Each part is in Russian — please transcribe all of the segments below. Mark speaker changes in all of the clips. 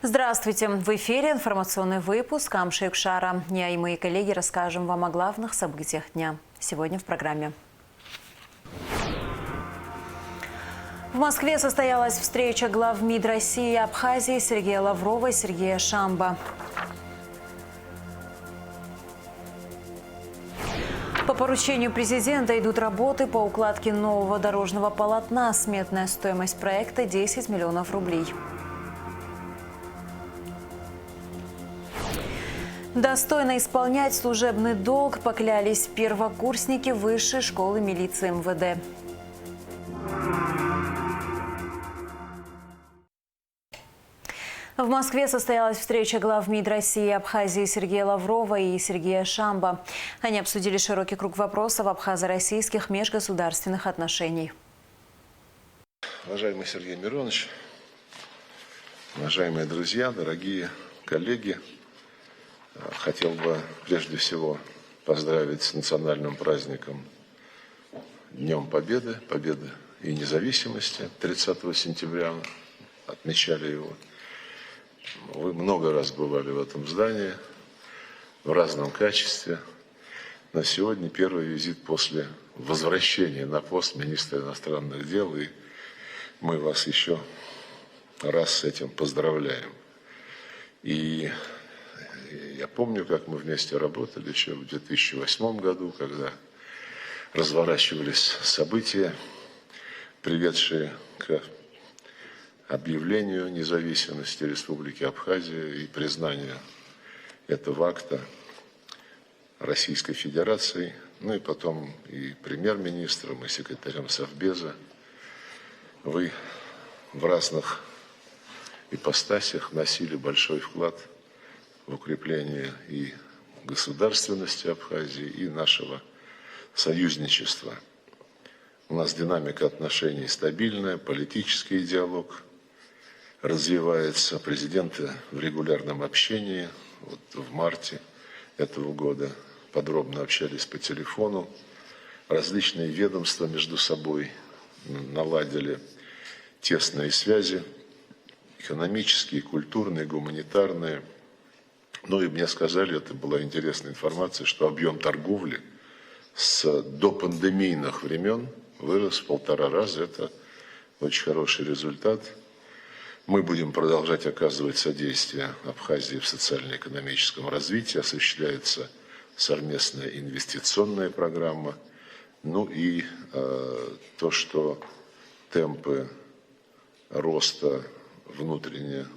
Speaker 1: Здравствуйте! В эфире информационный выпуск Амши Юкшара. Я и мои коллеги расскажем вам о главных событиях дня. Сегодня в программе. В Москве состоялась встреча глав МИД России и Абхазии Сергея Лаврова и Сергея Шамба. По поручению президента идут работы по укладке нового дорожного полотна. Сметная стоимость проекта – 10 миллионов рублей. Достойно исполнять служебный долг поклялись первокурсники Высшей школы милиции МВД. В Москве состоялась встреча глав МИД России и Абхазии Сергея Лаврова и Сергея Шамба. Они обсудили широкий круг вопросов абхазо-российских межгосударственных отношений.
Speaker 2: Уважаемый Сергей Миронович, уважаемые друзья, дорогие коллеги, хотел бы прежде всего поздравить с национальным праздником Днем Победы, Победы и независимости. 30 сентября отмечали его. Вы много раз бывали в этом здании, в разном качестве. Но сегодня первый визит после возвращения на пост министра иностранных дел, и мы вас еще раз с этим поздравляем. И я помню, как мы вместе работали еще в 2008 году, когда разворачивались события, приведшие к объявлению независимости Республики Абхазия и признанию этого акта Российской Федерации, ну и потом и премьер-министром, и секретарем Совбеза. Вы в разных ипостасях вносили большой вклад в укрепление и государственности Абхазии, и нашего союзничества. У нас динамика отношений стабильная, политический диалог развивается, президенты в регулярном общении. Вот в марте этого года подробно общались по телефону. Различные ведомства между собой наладили тесные связи, экономические, культурные, гуманитарные. Ну и мне сказали, это была интересная информация, что объем торговли с допандемийных времен вырос в 1,5 раза. Это очень хороший результат. Мы будем продолжать оказывать содействие Абхазии в социально-экономическом развитии. Осуществляется совместная инвестиционная программа. Ну и то, что темпы роста внутреннего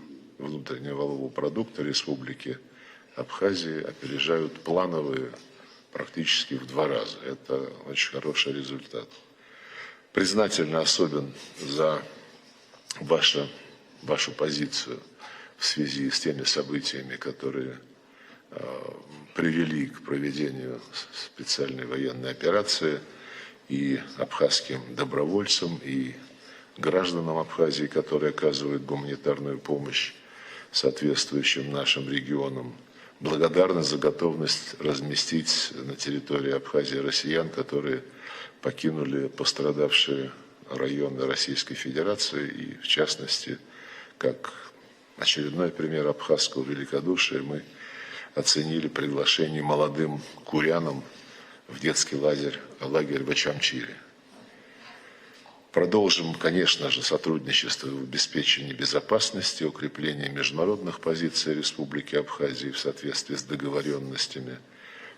Speaker 2: валового продукта республики Абхазии опережают плановые практически в 2 раза. Это очень хороший результат. Признательно особен за вашу позицию в связи с теми событиями, которые привели к проведению специальной военной операции и абхазским добровольцам, и гражданам Абхазии, которые оказывают гуманитарную помощь соответствующим нашим регионам. Благодарность за готовность разместить на территории Абхазии россиян, которые покинули пострадавшие районы Российской Федерации, и в частности, как очередной пример абхазского великодушия, мы оценили приглашение молодым курянам в детский лагерь в Ачамчире. Продолжим, конечно же, сотрудничество в обеспечении безопасности, укреплении международных позиций Республики Абхазии в соответствии с договоренностями.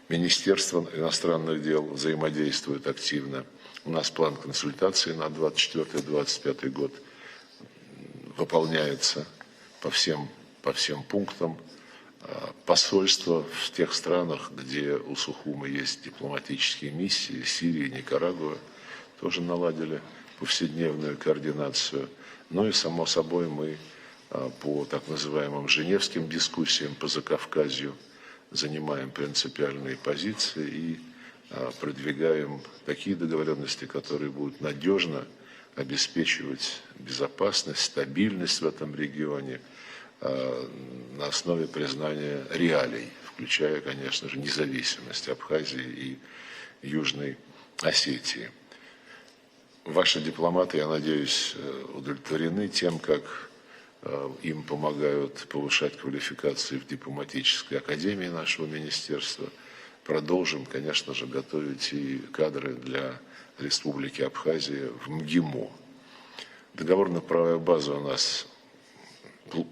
Speaker 2: Министерство иностранных дел взаимодействует активно. У нас план консультаций на 2024-2025 год выполняется по всем пунктам. Посольства в тех странах, где у Сухума есть дипломатические миссии, Сирии, Никарагуа, тоже наладили повседневную координацию. Ну и, само собой, мы по так называемым женевским дискуссиям по Закавказью занимаем принципиальные позиции и продвигаем такие договоренности, которые будут надежно обеспечивать безопасность, стабильность в этом регионе на основе признания реалий, включая, конечно же, независимость Абхазии и Южной Осетии. Ваши дипломаты, я надеюсь, удовлетворены тем, как Им помогают повышать квалификации в дипломатической академии нашего министерства. Продолжим, конечно же, готовить и кадры для Республики Абхазия в МГИМО. Договорно-правовая база у нас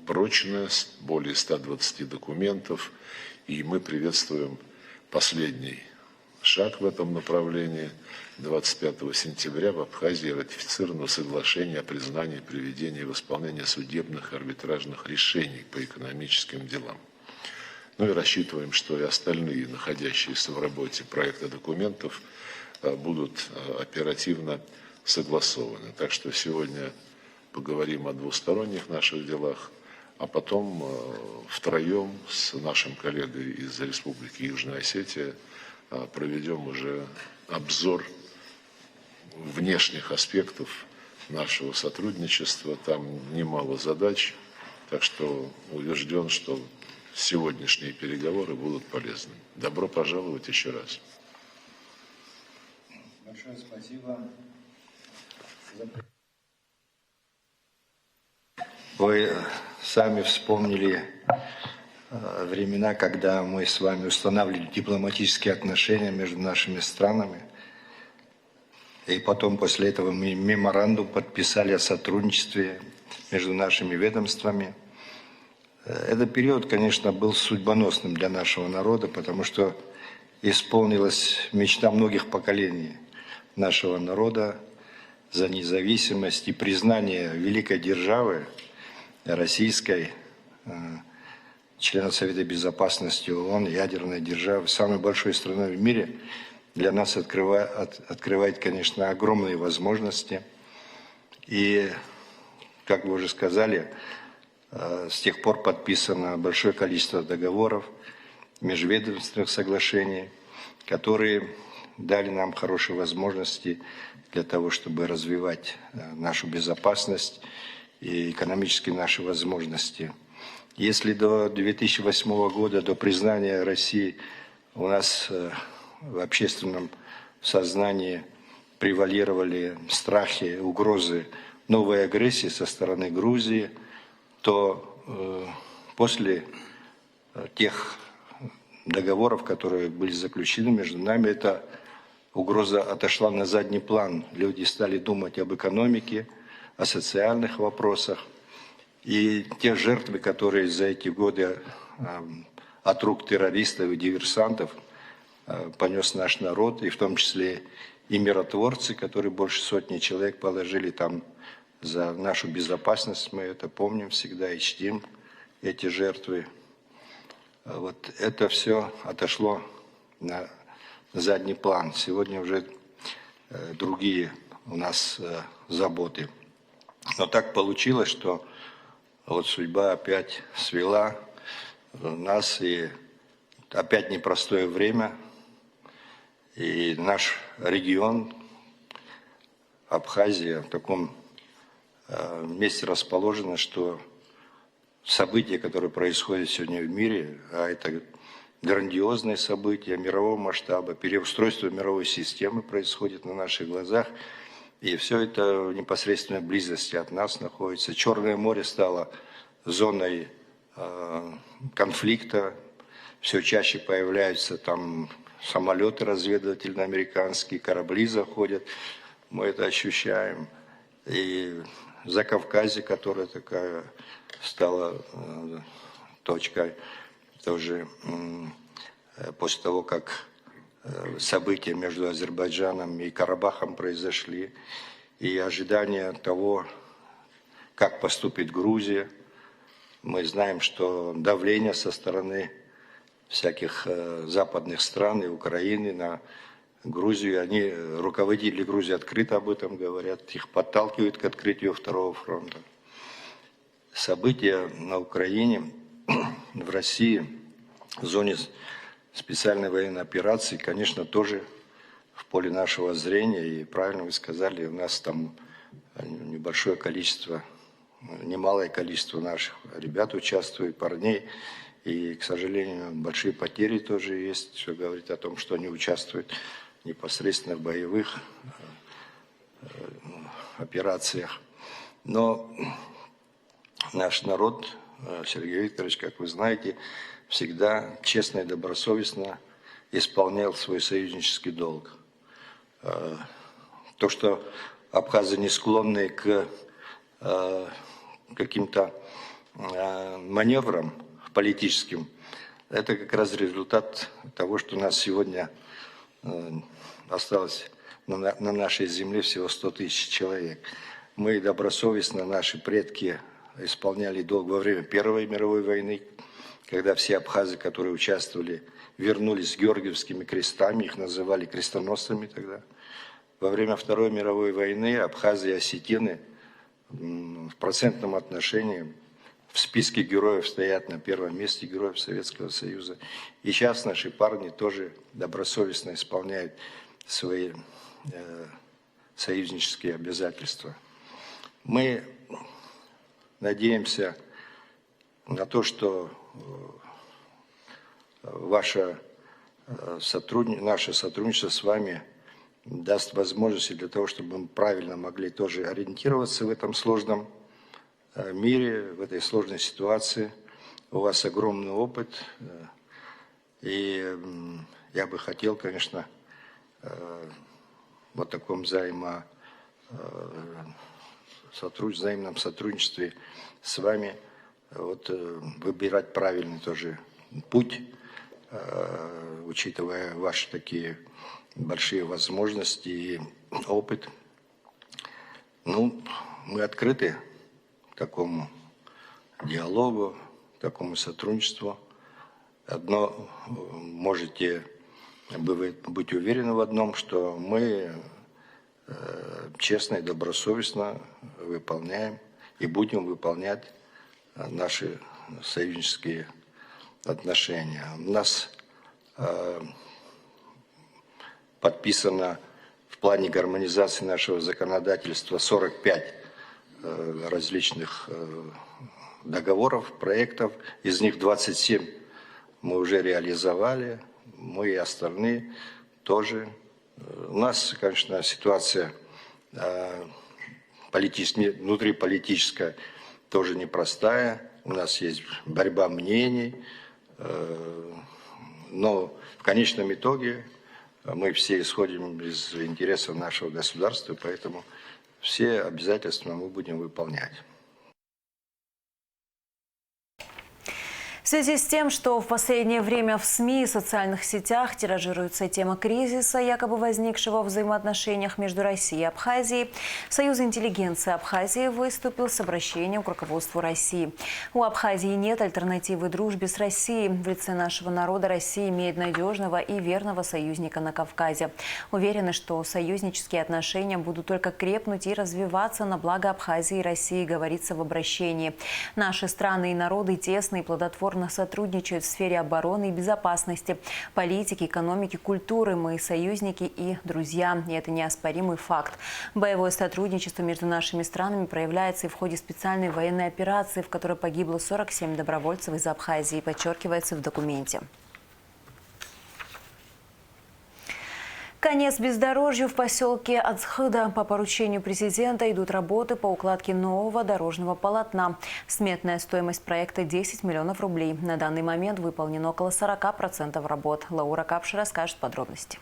Speaker 2: прочная, более 120 документов, и мы приветствуем последний шаг в этом направлении. 25 сентября в Абхазии ратифицировано соглашение о признании, приведении в исполнение судебных и арбитражных решений по экономическим делам. Ну и рассчитываем, что и остальные, находящиеся в работе проекта документов, будут оперативно согласованы. Так что сегодня поговорим о двусторонних наших делах, а потом втроем с нашим коллегой из Республики Южная Осетия проведем уже обзор внешних аспектов нашего сотрудничества. Там немало задач, так что убежден, что сегодняшние переговоры будут полезны. Добро пожаловать еще раз.
Speaker 3: Большое спасибо. Вы сами вспомнили времена, когда мы с вами устанавливали дипломатические отношения между нашими странами. И потом после этого мы меморандум подписали о сотрудничестве между нашими ведомствами. Этот период, конечно, был судьбоносным для нашего народа, потому что исполнилась мечта многих поколений нашего народа за независимость и признание великой державы российской, члена Совета Безопасности ООН, ядерной державы, самой большой страной в мире, для нас открывает, конечно, огромные возможности. И, как вы уже сказали, с тех пор подписано большое количество договоров, межведомственных соглашений, которые дали нам хорошие возможности для того, чтобы развивать нашу безопасность и экономические наши возможности. Если до 2008 года, до признания России, у нас в общественном сознании превалировали страхи, угрозы новой агрессии со стороны Грузии, то после тех договоров, которые были заключены между нами, эта угроза отошла на задний план. Люди стали думать об экономике, о социальных вопросах. И те жертвы, которые за эти годы от рук террористов и диверсантов понес наш народ, и в том числе и миротворцы, которые больше сотни человек положили там за нашу безопасность, мы это помним всегда и чтим эти жертвы. Вот это все отошло на задний план. Сегодня уже другие у нас заботы. Но так получилось, что вот судьба опять свела нас, и опять непростое время. И наш регион, Абхазия, в таком месте расположено, что события, которые происходят сегодня в мире, а это грандиозные события мирового масштаба, переустройство мировой системы происходит на наших глазах, и все это в непосредственной близости от нас находится. Черное море стало зоной конфликта, все чаще появляются там самолеты разведывательные американские, корабли заходят, мы это ощущаем. И Закавказье, которая такая стала точкой, тоже после того, как события между Азербайджаном и Карабахом произошли, и ожидание того, как поступит Грузия. Мы знаем, что давление со стороны всяких западных стран и Украины на Грузию, они, руководители Грузии открыто об этом говорят, их подталкивают к открытию второго фронта. События на Украине, в России, в зоне специальной военной операции, конечно, тоже в поле нашего зрения. И правильно вы сказали, у нас там небольшое количество, немалое количество наших ребят участвует, парней. И, к сожалению, большие потери тоже есть. Все говорит о том, что они участвуют непосредственно в боевых операциях. Но наш народ, Сергей Викторович, как вы знаете, всегда честно и добросовестно исполнял свой союзнический долг. То, что абхазы не склонны к каким-то маневрам политическим, это как раз результат того, что у нас сегодня осталось на нашей земле всего 100 тысяч человек. Мы добросовестно, наши предки исполняли долг во время Первой мировой войны, когда все абхазы, которые участвовали, вернулись с георгиевскими крестами, их называли крестоносцами тогда. Во время Второй мировой войны абхазы и осетины в процентном отношении в списке героев стоят на первом месте героев Советского Союза. И сейчас наши парни тоже добросовестно исполняют свои союзнические обязательства. Мы надеемся на то, что наше сотрудничество с вами даст возможности для того, чтобы мы правильно могли тоже ориентироваться в этом сложном мире, в этой сложной ситуации. У вас огромный опыт, и я бы хотел, конечно, вот таком взаимном сотрудничестве с вами выбирать правильный тоже путь, учитывая ваши такие большие возможности и опыт. Мы открыты такому диалогу, такому сотрудничеству. Одно можете быть уверены в одном, что мы честно и добросовестно выполняем и будем выполнять наши союзнические отношения. У нас подписано в плане гармонизации нашего законодательства 45 различных договоров, проектов. Из них 27 мы уже реализовали, мы и остальные тоже. У нас, конечно, ситуация внутриполитическая тоже непростая. У нас есть борьба мнений, но в конечном итоге мы все исходим из интересов нашего государства, поэтому все обязательства мы будем выполнять.
Speaker 1: В связи с тем, что в последнее время в СМИ и социальных сетях тиражируется тема кризиса, якобы возникшего в взаимоотношениях между Россией и Абхазией, Союз интеллигенции Абхазии выступил с обращением к руководству России. У Абхазии нет альтернативы дружбе с Россией. В лице нашего народа Россия имеет надежного и верного союзника на Кавказе. Уверены, что союзнические отношения будут только крепнуть и развиваться на благо Абхазии и России, говорится в обращении. Наши страны и народы тесно и плодотворно сотрудничают в сфере обороны и безопасности, политики, экономики, культуры. Мы союзники и друзья, и это неоспоримый факт. Боевое сотрудничество между нашими странами проявляется и в ходе специальной военной операции, в которой погибло 47 добровольцев из Абхазии, подчеркивается в документе. Конец бездорожью в поселке Ацхыда. По поручению президента идут работы по укладке нового дорожного полотна. Сметная стоимость проекта 10 миллионов рублей. На данный момент выполнено около 40% работ. Лаура Капши расскажет подробности.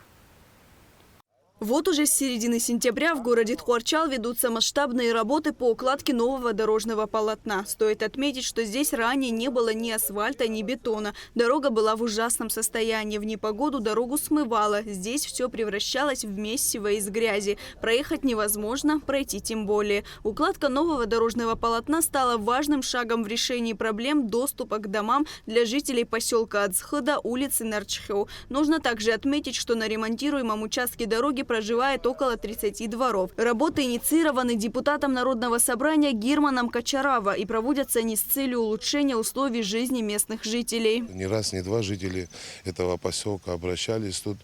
Speaker 4: Вот уже с середины сентября в городе Тхуарчал ведутся масштабные работы по укладке нового дорожного полотна. Стоит отметить, что здесь ранее не было ни асфальта, ни бетона. Дорога была в ужасном состоянии. В непогоду дорогу смывало. Здесь все превращалось в месиво из грязи. Проехать невозможно, пройти тем более. Укладка нового дорожного полотна стала важным шагом в решении проблем доступа к домам для жителей поселка Ацхыда, улицы Нарчхеу. Нужно также отметить, что на ремонтируемом участке дороги проживает около 30 дворов. Работы инициированы депутатом Народного собрания Гирманом Качарава и проводятся они с целью улучшения условий жизни местных жителей.
Speaker 5: Не раз, не два жители этого поселка обращались тут.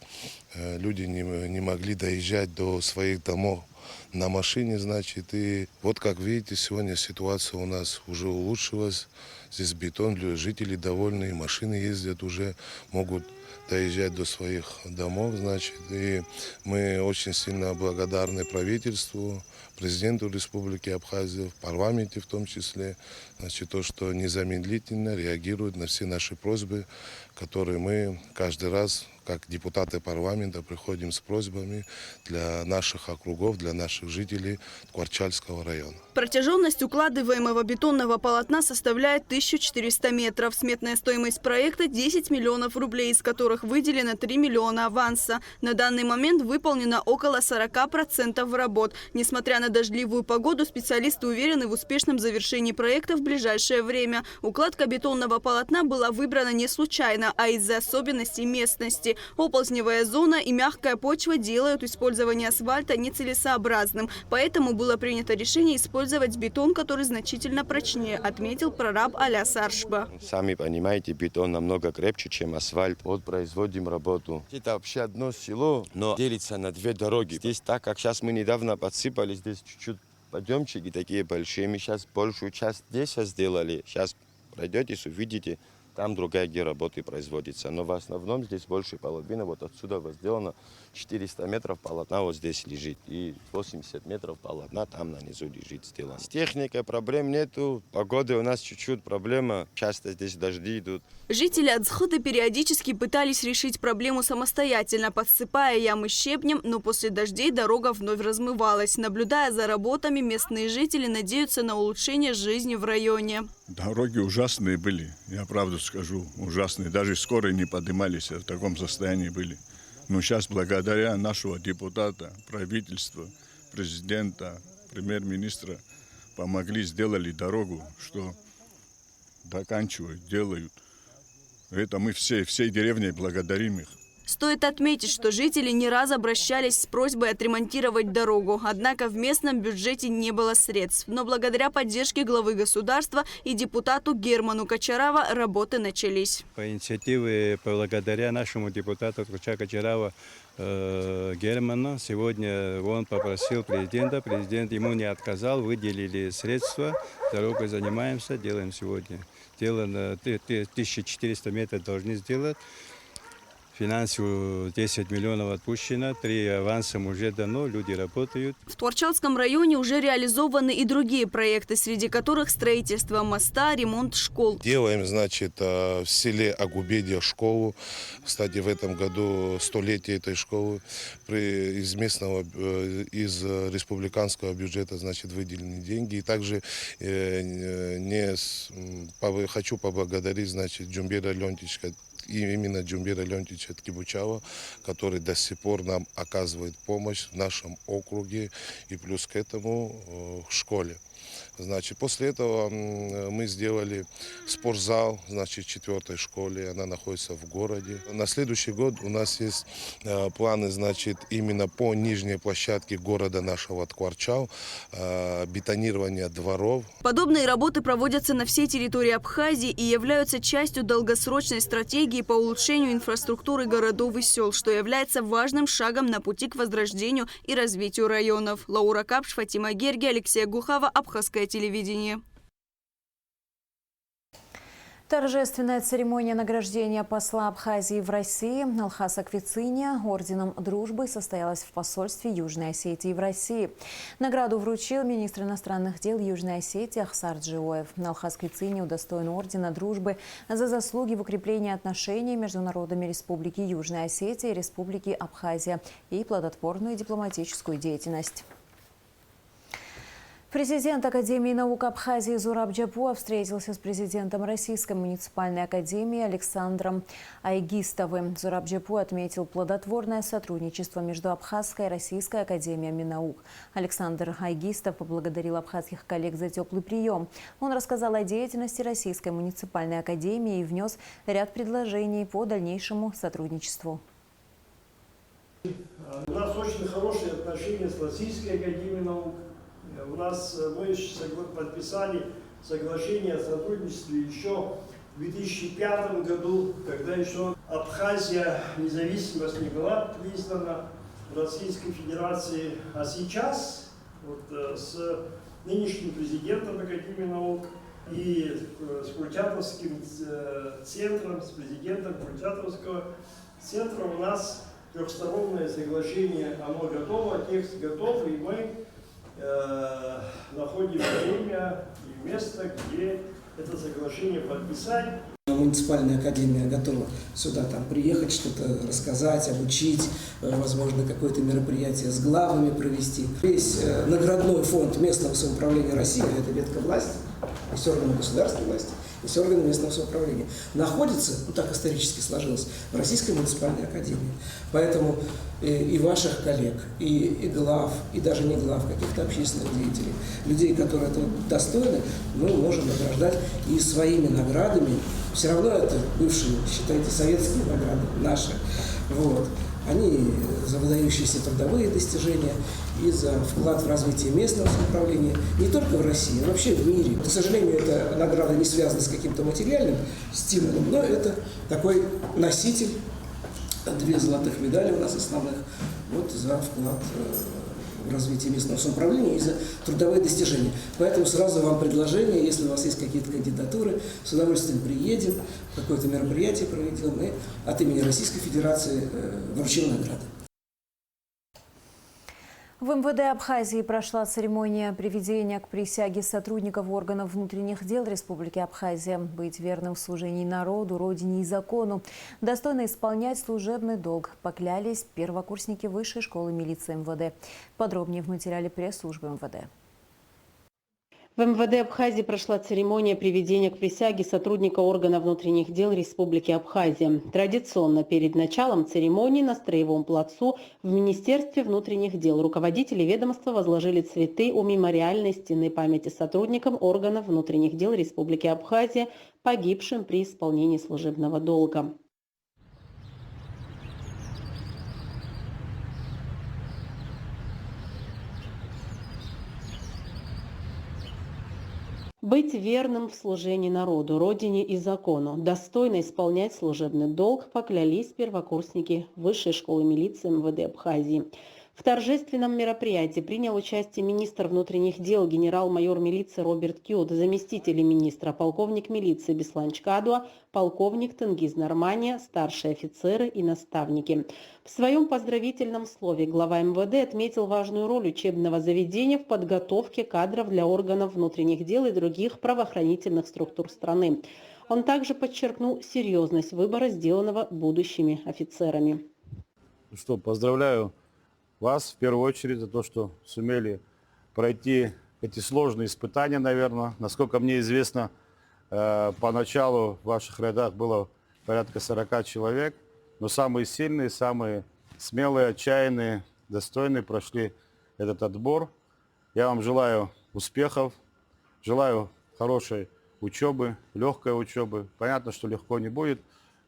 Speaker 5: Люди не могли доезжать до своих домов, на машине, значит. И вот, как видите, сегодня ситуация у нас уже улучшилась. Здесь бетон, жители довольны, машины ездят уже, могут доезжать до своих домов, значит. И мы очень сильно благодарны правительству, президенту Республики Абхазия, в парламенте в том числе, значит, то, что незамедлительно реагирует на все наши просьбы, которые мы каждый раз, как депутаты парламента, приходим с просьбами для наших округов, для наших жителей Ткварчальского района.
Speaker 4: Протяженность укладываемого бетонного полотна составляет 1400 метров. Сметная стоимость проекта – 10 миллионов рублей, из которых выделено 3 миллиона аванса. На данный момент выполнено около 40% работ. Несмотря на дождливую погоду, специалисты уверены в успешном завершении проекта в ближайшее время. Укладка бетонного полотна была выбрана не случайно, а из-за особенностей местности. Оползневая зона и мягкая почва делают использование асфальта нецелесообразным. Поэтому было принято решение использовать бетон, который значительно прочнее, отметил прораб Аляс Аршба.
Speaker 6: Сами понимаете, бетон намного крепче, чем асфальт. Вот производим работу. Это вообще одно село, но делится на две дороги. Здесь, так как сейчас мы недавно подсыпали, здесь чуть-чуть подъемчики такие большие. Мы сейчас большую часть здесь сделали. Сейчас пройдетесь, увидите. Там другая где работы производится. Но в основном здесь больше половины. Вот отсюда вот сделано 400 метров полотна вот здесь лежит. И 80 метров полотна там нанизу лежит сделано. С техникой проблем нету. Погода у нас чуть-чуть проблема. Часто здесь дожди идут.
Speaker 4: Жители Ацхыда периодически пытались решить проблему самостоятельно, подсыпая ямы щебнем, но после дождей дорога вновь размывалась. Наблюдая за работами, местные жители надеются на улучшение жизни в районе.
Speaker 7: Дороги ужасные были, я правду скажу, ужасные. Даже скорые не поднимались, в таком состоянии были. Но сейчас благодаря нашего депутата, правительства, президента, премьер-министра помогли, сделали дорогу, что доканчивают, делают. Это мы всей деревней благодарим их.
Speaker 4: Стоит отметить, что жители не раз обращались с просьбой отремонтировать дорогу. Однако в местном бюджете не было средств. Но благодаря поддержке главы государства и депутату Герману Кочарава работы начались.
Speaker 8: По инициативе, благодаря нашему депутату Кочарава Герману, сегодня он попросил президента, президент ему не отказал, выделили средства, дорогой занимаемся, делаем сегодня. Делаем 1400 метров должны сделать. Финансово 10 миллионов отпущено, 3 авансом уже дано, люди работают.
Speaker 4: В Ткварчальском районе уже реализованы и другие проекты, среди которых строительство моста, ремонт школ.
Speaker 5: Делаем, значит, в селе Агубедия школу. Кстати, в этом году 100-летие этой школы. Из республиканского бюджета, значит, выделены деньги. И также хочу поблагодарить, значит, Джумбера Леонтьевича, и именно Джумбера Леонтьевича Ткибучава, который до сих пор нам оказывает помощь в нашем округе и плюс к этому в школе. Значит, после этого мы сделали спортзал, значит, в 4-й школе, она находится в городе. На следующий год у нас есть планы, значит, именно по нижней площадке города нашего Ткварчал, бетонирование дворов.
Speaker 4: Подобные работы проводятся на всей территории Абхазии и являются частью долгосрочной стратегии по улучшению инфраструктуры городов и сел, что является важным шагом на пути к возрождению и развитию районов. Лаура Капш, Фатима Герги, Алексей Гухава, Абхазское телевидение.
Speaker 1: Торжественная церемония награждения посла Абхазии в России Алхаса Квициня орденом дружбы состоялась в посольстве Южной Осетии в России. Награду вручил министр иностранных дел Южной Осетии Ахсар Джиоев. Алхас Квициня удостоен ордена дружбы за заслуги в укреплении отношений между народами Республики Южная Осетия и Республики Абхазия и плодотворную дипломатическую деятельность. Президент Академии наук Абхазии Зураб Джапуа встретился с президентом Российской муниципальной академии Александром Айгистовым. Зураб Джапуа отметил плодотворное сотрудничество между Абхазской и Российской академиями наук. Александр Айгистов поблагодарил абхазских коллег за теплый прием. Он рассказал о деятельности Российской муниципальной академии и внес ряд предложений по дальнейшему сотрудничеству.
Speaker 9: У нас очень хорошие отношения с Российской академией наук. Мы подписали соглашение о сотрудничестве еще в 2005 году, когда еще Абхазия независимость не была признана в Российской Федерации. А сейчас вот, с нынешним президентом Академии наук и с Курчатовским центром, с президентом Курчатовского центра у нас трехстороннее соглашение, оно готово, текст готов, и мы находим время и место, где это соглашение подписать.
Speaker 10: Муниципальная академия готова сюда приехать, что-то рассказать, обучить, возможно, какое-то мероприятие с главами провести. Весь наградной фонд местного самоуправления России, это ветка власти, есть органы государственной власти, есть органы местного самоуправления, находится, так исторически сложилось, в Российской муниципальной академии. Поэтому и ваших коллег, и глав, и даже не глав, каких-то общественных деятелей, людей, которые этого достойны, мы можем награждать и своими наградами. Все равно это бывшие, считайте, советские награды, наши. Вот. Они за выдающиеся трудовые достижения и за вклад в развитие местного самоуправления не только в России, но вообще в мире. К сожалению, эта награда не связана с каким-то материальным стимулом, но это такой носитель. 2 золотых медали у нас основных вот за вклад в развитие местного самоуправления и за трудовые достижения. Поэтому сразу вам предложение, если у вас есть какие-то кандидатуры, с удовольствием приедем, какое-то мероприятие проведем и от имени Российской Федерации вручим награды.
Speaker 1: В МВД Абхазии прошла церемония приведения к присяге сотрудников органов внутренних дел Республики Абхазия. Быть верным в служении народу, родине и закону. Достойно исполнять служебный долг. Поклялись первокурсники Высшей школы милиции МВД. Подробнее в материале пресс-службы МВД.
Speaker 11: В МВД Абхазии прошла церемония приведения к присяге сотрудника органа внутренних дел Республики Абхазия. Традиционно перед началом церемонии на Строевом плацу в Министерстве внутренних дел руководители ведомства возложили цветы у мемориальной стены памяти сотрудникам органов внутренних дел Республики Абхазия, погибшим при исполнении служебного долга. Быть верным в служении народу, родине и закону, достойно исполнять служебный долг, поклялись первокурсники Высшей школы милиции МВД Абхазии. В торжественном мероприятии принял участие министр внутренних дел генерал-майор милиции Роберт Кют, заместители министра, полковник милиции Беслан Чкадуа, полковник Тенгиз Нормания, старшие офицеры и наставники. В своем поздравительном слове глава МВД отметил важную роль учебного заведения в подготовке кадров для органов внутренних дел и других правоохранительных структур страны. Он также подчеркнул серьезность выбора, сделанного будущими офицерами.
Speaker 12: Что, поздравляю вас в первую очередь за то, что сумели пройти эти сложные испытания, наверное. Насколько мне известно, поначалу в ваших рядах было порядка 40 человек, но самые сильные, самые смелые, отчаянные, достойные прошли этот отбор. Я вам желаю успехов, желаю хорошей учебы, легкой учебы. Понятно, что легко не будет,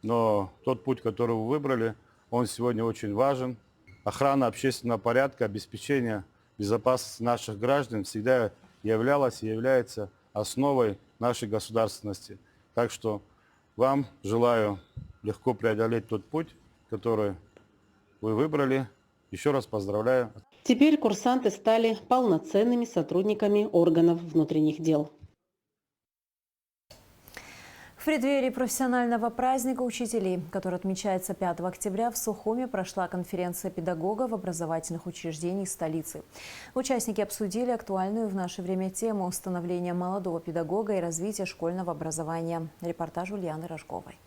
Speaker 12: но тот путь, который вы выбрали, он сегодня очень важен. Охрана общественного порядка, обеспечение безопасности наших граждан всегда являлась и является основой нашей государственности. Так что вам желаю легко преодолеть тот путь, который вы выбрали. Еще раз поздравляю.
Speaker 11: Теперь курсанты стали полноценными сотрудниками органов внутренних дел.
Speaker 1: В преддверии профессионального праздника учителей, который отмечается 5 октября, в Сухуми прошла конференция педагогов образовательных учреждений столицы. Участники обсудили актуальную в наше время тему становления молодого педагога и развития школьного образования. Репортаж Ульяны Рожковой.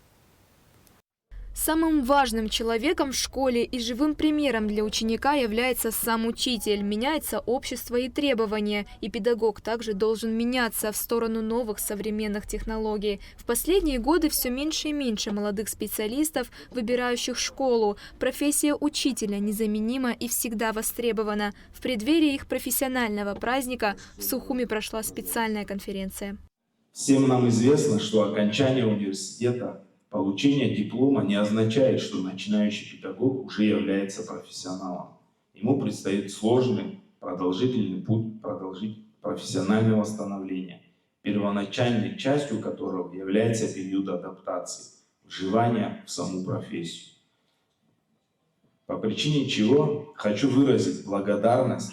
Speaker 13: Самым важным человеком в школе и живым примером для ученика является сам учитель. Меняется общество и требования, и педагог также должен меняться в сторону новых современных технологий. В последние годы все меньше и меньше молодых специалистов, выбирающих школу. Профессия учителя незаменима и всегда востребована. В преддверии их профессионального праздника в Сухуми прошла специальная конференция.
Speaker 14: Всем нам известно, что окончание университета, получение диплома не означает, что начинающий педагог уже является профессионалом. Ему предстоит сложный, продолжительный путь профессионального становления, первоначальной частью которого является период адаптации, вживания в саму профессию. По причине чего хочу выразить благодарность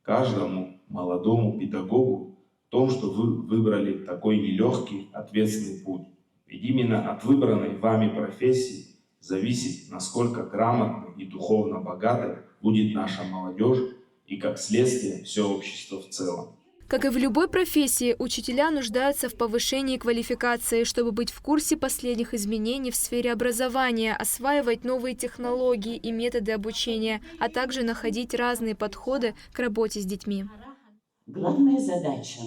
Speaker 14: каждому молодому педагогу в том, что вы выбрали такой нелегкий, ответственный путь. Ведь именно от выбранной вами профессии зависит, насколько грамотной и духовно богатой будет наша молодежь и, как следствие, все общество в целом.
Speaker 13: Как и в любой профессии, учителя нуждаются в повышении квалификации, чтобы быть в курсе последних изменений в сфере образования, осваивать новые технологии и методы обучения, а также находить разные подходы к работе с детьми.
Speaker 15: Главная задача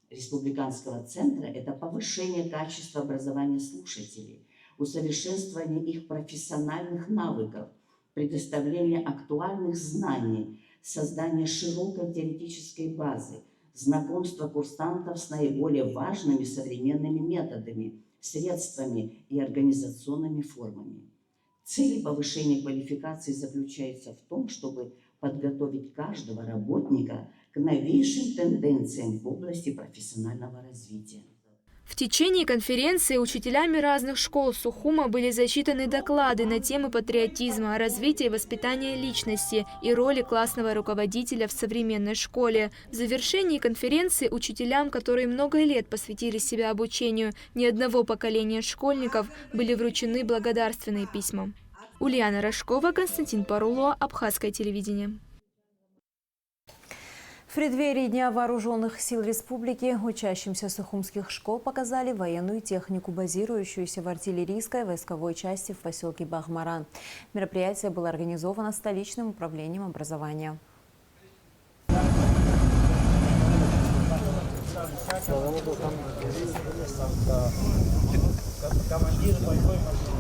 Speaker 15: Республиканского центра – это повышение качества образования слушателей, усовершенствование их профессиональных навыков, предоставление актуальных знаний, создание широкой теоретической базы, знакомство курсантов с наиболее важными современными методами, средствами и организационными формами. Цель повышения квалификации заключается в том, чтобы подготовить каждого работника к новейшим тенденциям в области профессионального развития.
Speaker 13: В течение конференции учителями разных школ Сухума были зачитаны доклады на темы патриотизма, развития и воспитания личности и роли классного руководителя в современной школе. В завершении конференции учителям, которые много лет посвятили себя обучению ни одного поколения школьников, были вручены благодарственные письма. Ульяна Рожкова, Константин Паруло, Абхазское телевидение.
Speaker 1: В преддверии Дня вооруженных сил республики учащимся сухумских школ показали военную технику, базирующуюся в артиллерийской войсковой части в поселке Бахмаран. Мероприятие было организовано столичным управлением образования.
Speaker 9: Командир боевой машины.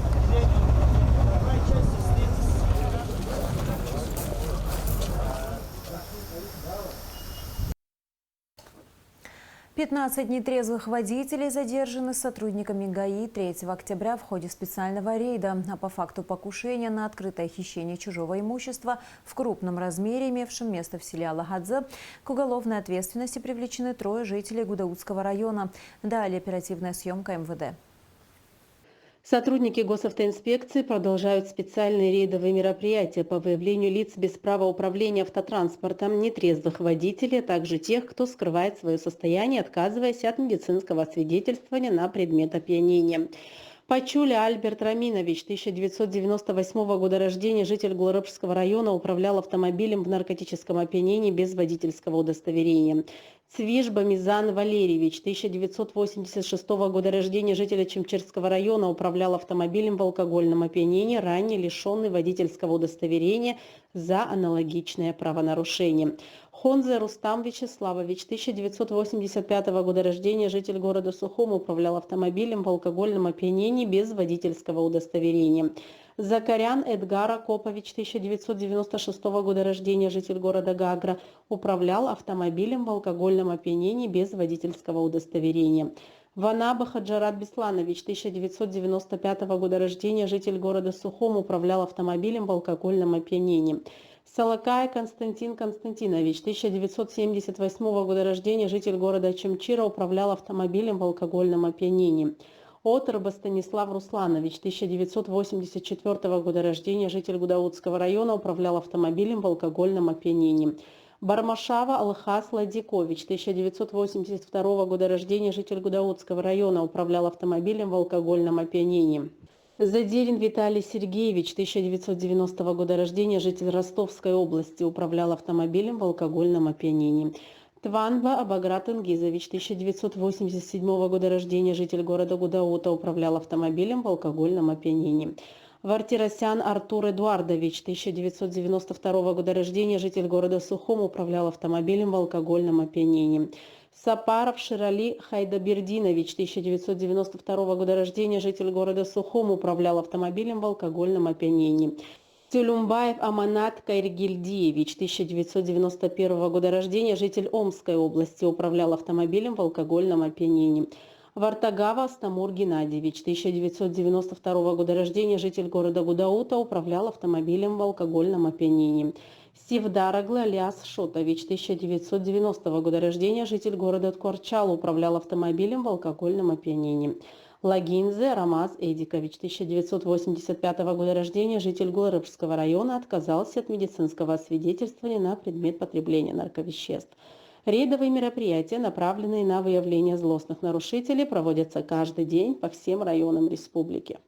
Speaker 1: 15 нетрезвых водителей задержаны сотрудниками ГАИ 3 октября в ходе специального рейда. А по факту покушения на открытое хищение чужого имущества в крупном размере, имевшем место в селе Алагадзе, к уголовной ответственности привлечены 3 жителей Гудаутского района. Далее оперативная съемка МВД.
Speaker 11: Сотрудники госавтоинспекции продолжают специальные рейдовые мероприятия по выявлению лиц без права управления автотранспортом, нетрезвых водителей, а также тех, кто скрывает свое состояние, отказываясь от медицинского освидетельствования на предмет опьянения. Пачуля Альберт Раминович, 1998 года рождения, житель Глорыбского района, управлял автомобилем в наркотическом опьянении без водительского удостоверения. Цвижба Мизан Валерьевич, 1986 года рождения, житель Чемчерского района, управлял автомобилем в алкогольном опьянении, ранее лишенный водительского удостоверения за аналогичное правонарушение. Хонзе Рустам Вячеславович, 1985 года рождения, житель города Сухум, управлял автомобилем в алкогольном опьянении без водительского удостоверения. Закарян Эдгар Акопович, 1996 года рождения, житель города Гагра, управлял автомобилем в алкогольном опьянении без водительского удостоверения. Ванаба Хаджарат Бесланович, 1995 года рождения, житель города Сухум, управлял автомобилем в алкогольном опьянении. Салакай Константин Константинович, 1978 года рождения, житель города Чемчира, управлял автомобилем в алкогольном опьянении. Отрба Станислав Русланович, 1984 года рождения, житель Гудаутского района, управлял автомобилем в алкогольном опьянении. Бармашава Алхас Ладикович, 1982 года рождения, житель Гудаутского района, управлял автомобилем в алкогольном опьянении. Задирин Виталий Сергеевич, 1990 года рождения, житель Ростовской области, управлял автомобилем в алкогольном опьянении. Тванба Абаграт Ингизович, 1987 года рождения, житель города Гудаута, управлял автомобилем в алкогольном опьянении. Вартиросян Артур Эдуардович, 1992 года рождения, житель города Сухум, управлял автомобилем в алкогольном опьянении. Сапаров Ширали Хайдабердинович, 1992 года рождения, житель города Сухум, управлял автомобилем в алкогольном опьянении. Тюлюмбаев Аманат Кайргильдиевич, 1991 года рождения, житель Омской области, управлял автомобилем в алкогольном опьянении. Вартагава Астамур Геннадьевич, 1992 года рождения, житель города Гудаута, управлял автомобилем в алкогольном опьянении. Сивдараглы Алиас Шотович, 1990 года рождения, житель города Ткорчал, управлял автомобилем в алкогольном опьянении. Лагинзе Рамаз Эдикович, 1985 года рождения, житель Гулрыбского района, отказался от медицинского освидетельствования на предмет потребления нарковеществ. Рейдовые мероприятия, направленные на выявление злостных нарушителей, проводятся каждый день по всем районам республики.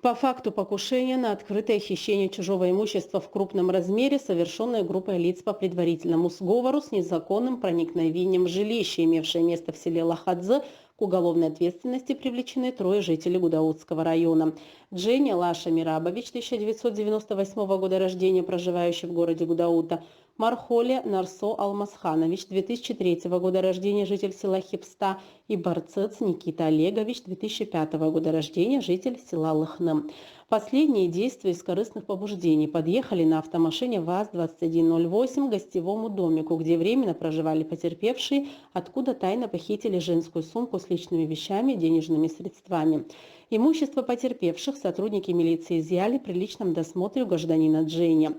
Speaker 11: По факту покушения на открытое хищение чужого имущества в крупном размере, совершенное группой лиц по предварительному сговору с незаконным проникновением в жилище, имевшее место в селе Лахадзе, к уголовной ответственности привлечены 3 жителей Гудаутского района. Дженя Лаша Мирабович, 1998 года рождения, проживающий в городе Гудаута; Мархоле Нарсо Алмасханович, 2003 года рождения, житель села Хипста; и Барцец Никита Олегович, 2005 года рождения, житель села Лыхным. Последние, действия из корыстных побуждений, подъехали на автомашине ВАЗ-2108 к гостевому домику, где временно проживали потерпевшие, откуда тайно похитили женскую сумку с личными вещами и денежными средствами. Имущество потерпевших сотрудники милиции изъяли при личном досмотре у гражданина Джейни.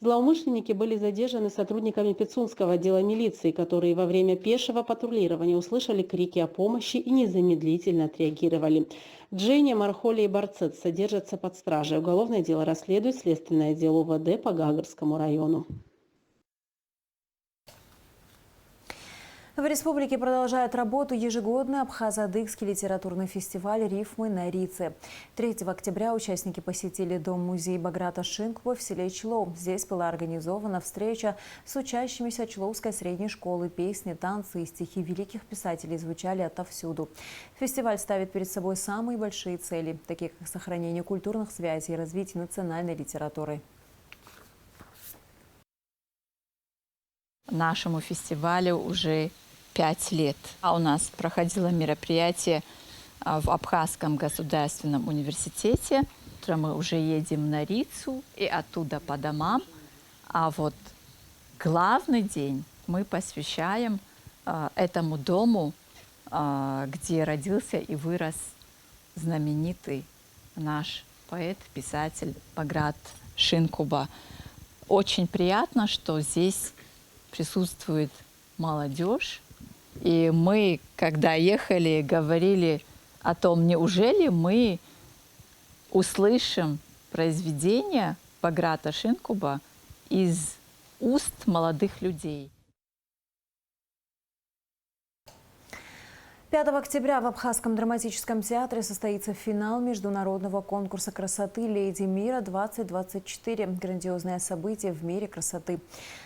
Speaker 11: Злоумышленники были задержаны сотрудниками Пицунского отдела милиции, которые во время пешего патрулирования услышали крики о помощи и незамедлительно отреагировали. Джейни, Мархоли и Барцец содержатся под стражей. Уголовное дело расследует Следственное отдел УВД по Гагарскому району.
Speaker 1: В республике продолжает работу ежегодный абхазо-адыгский литературный фестиваль «Рифмы на Рице». 3 октября участники посетили дом-музей Баграта Шинкова в селе Члоу. Здесь была организована встреча с учащимися Члоуской средней школы. Песни, танцы и стихи великих писателей звучали отовсюду. Фестиваль ставит перед собой самые большие цели, такие как сохранение культурных связей и развитие национальной литературы.
Speaker 16: Нашему фестивалю уже 5 лет. У нас проходило мероприятие в Абхазском государственном университете. Утром мы уже едем на Рицу и оттуда по домам. А вот главный день мы посвящаем этому дому, где родился и вырос знаменитый наш поэт, писатель Баграт Шинкуба. Очень приятно, что здесь присутствует молодежь. И мы, когда ехали, говорили о том, неужели мы услышим произведение Баграта Шинкуба из уст молодых людей.
Speaker 1: 5 октября в Абхазском драматическом театре состоится финал международного конкурса красоты «Леди Мира-2024». Грандиозное событие в мире красоты.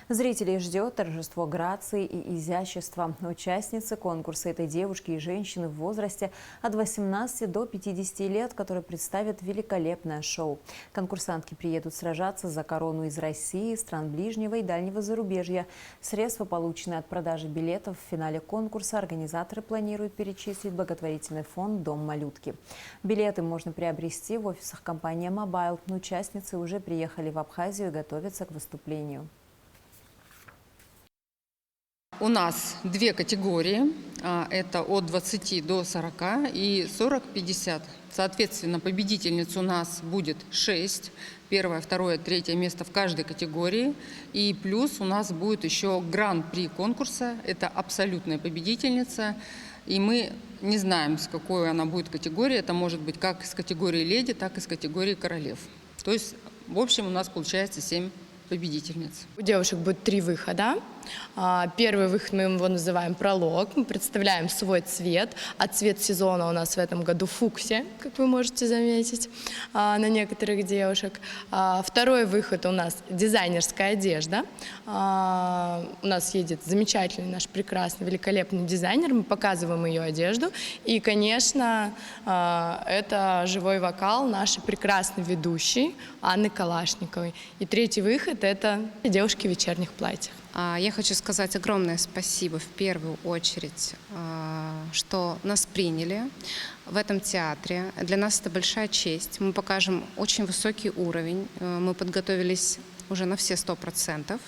Speaker 1: Зрителей ждет торжество грации и изящества. Участницы конкурса – это девушки и женщины в возрасте от 18 до 50 лет, которые представят великолепное шоу. Конкурсантки приедут сражаться за корону из России, стран ближнего и дальнего зарубежья. Средства, полученные от продажи билетов в финале конкурса, организаторы планируют перечислить в благотворительный фонд «Дом малютки». Билеты можно приобрести в офисах компании «Мобайл». Участницы уже приехали в Абхазию и готовятся к выступлению.
Speaker 17: У нас 2 категории. Это от 20 до 40 и 40-50. Соответственно, победительниц у нас будет 6. 1, 2, 3 место в каждой категории. И плюс у нас будет еще гран-при конкурса. Это абсолютная победительница. И мы не знаем, с какой она будет категории. Это может быть как из категории леди, так и из категории королев. То есть, в общем, у нас получается 7 победительниц.
Speaker 18: У девушек будет 3 выхода. Первый выход, мы его называем пролог. Мы представляем свой цвет. А цвет сезона у нас в этом году фуксия, как вы можете заметить на некоторых девушек. Второй выход у нас дизайнерская одежда. У нас едет замечательный наш прекрасный, великолепный дизайнер. Мы показываем ее одежду. И, конечно, это живой вокал нашей прекрасной ведущей Анны Калашниковой. И третий выход – это девушки в вечерних платьях.
Speaker 19: Я хочу сказать огромное спасибо в первую очередь, что нас приняли в этом театре. Для нас это большая честь. Мы покажем очень высокий уровень. Мы подготовились уже на все 100%.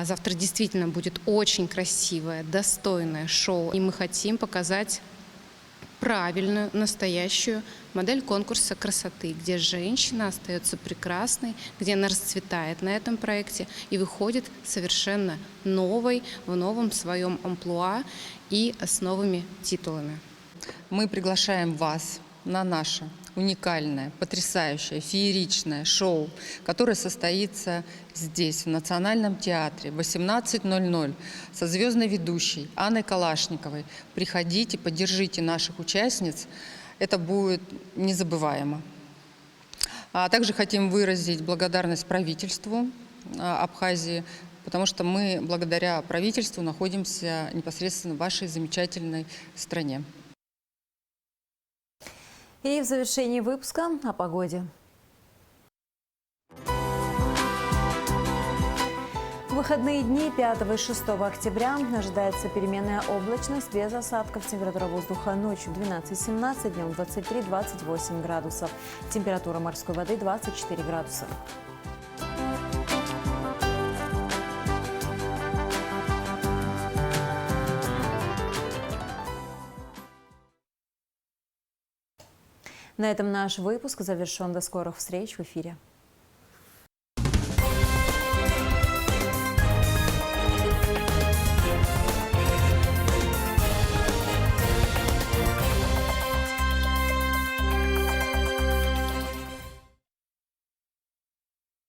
Speaker 19: Завтра действительно будет очень красивое, достойное шоу. И мы хотим показать правильную, настоящую модель конкурса красоты, где женщина остается прекрасной, где она расцветает на этом проекте и выходит совершенно новой, в новом своем амплуа и с новыми титулами.
Speaker 17: Мы приглашаем вас на наше уникальное, потрясающее, фееричное шоу, которое состоится здесь, в Национальном театре, в 18:00 со звездной ведущей Анной Калашниковой. Приходите, поддержите наших участниц. Это будет незабываемо. А также хотим выразить благодарность правительству Абхазии, потому что мы благодаря правительству находимся непосредственно в вашей замечательной стране.
Speaker 1: И в завершении выпуска о погоде. В выходные дни 5 и 6 октября ожидается переменная облачность без осадков. Температура воздуха ночью 12-17, днем 23-28 градусов. Температура морской воды 24 градуса. На этом наш выпуск завершен. До скорых встреч в эфире.